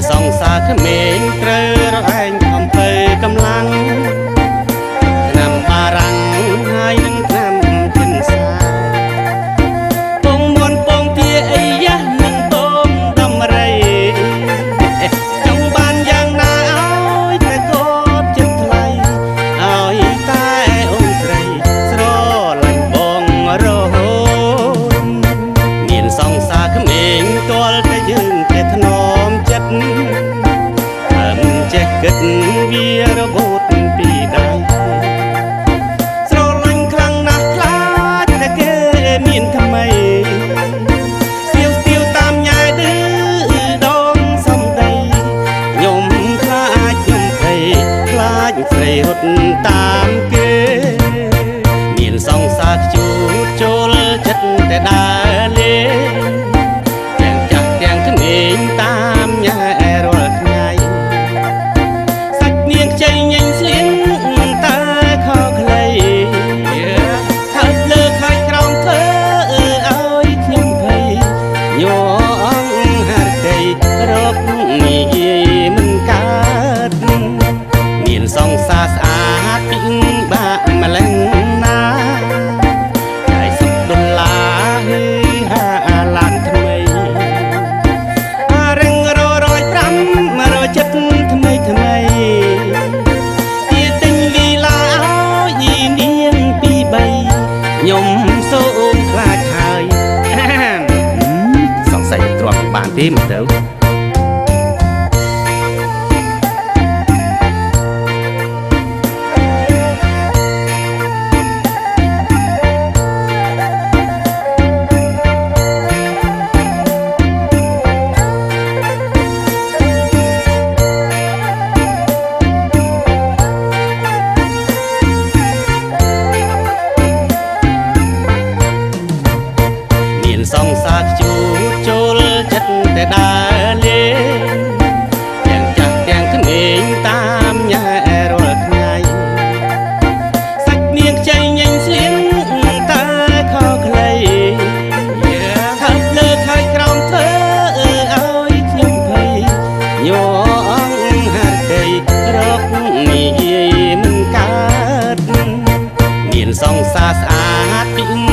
សងសាក្មេងត្រូវរឯងអំពើកម្លាំងឆ្នាំបារាំងហើយនឹងឆ្នាំចិនសាពងមន់ពងទាអីយ៉ាស់នឹងតោមដំរីចង់បានយ៉ាងណាឲ្យតែកូនចិត្តថ្លៃឲ្យតែអូនស្រីស្រឡាញ់បងរហូតមានសងសាក្មេងទាល់តែយើងតែថ្នមចិត្តចេះគិតវារបូតពីដៃស្រឡាញ់ខ្លាំងណាស់ខ្លាចតែគេមានថ្មីស្ទាវស្ទាវតាមញ៉ែឌឺដងសំដីខ្ញុំខ្លាចខ្ញុំភ័យខ្លាចស្រីរត់តាមគេមានសងសាខ្ជូតចូលចិត្តតែដើរលេងទាំងចាស់ទាំងក្មេងតាមញ៉ែរាល់ថ្ងៃចៃញញស្លៀងតើខោខ្លីថើបលើខើចក្រោមធ្វើឲ្យខ្ញុំភ័យញ័រហារតីរកងាយមិនកើតមានសងសាស្អាតពីបាក់ម្លេះណាតែសុខដុល្លារហើយហាឡានថ្មីរឹង105ចិត្តថ្មីថ្មីខ្ញុំសូមខ្លាចហើយសង្ស័យទ្រាំបានទេមើលទៅសងសាខ្ជូតចូលចិត្តតែដើរលេងទាំងចាស់ទាំងក្មេងតាមញ៉ែរាល់ថ្ងៃសាច់នាងខ្ចីញញស្លៀងតើខោខ្លីថើបលើខើចក្រោមធ្វើឲ្យខ្ញុំភ័យញ័រហារតីរកងាយមិនកើតមានសងសាស្អាតពី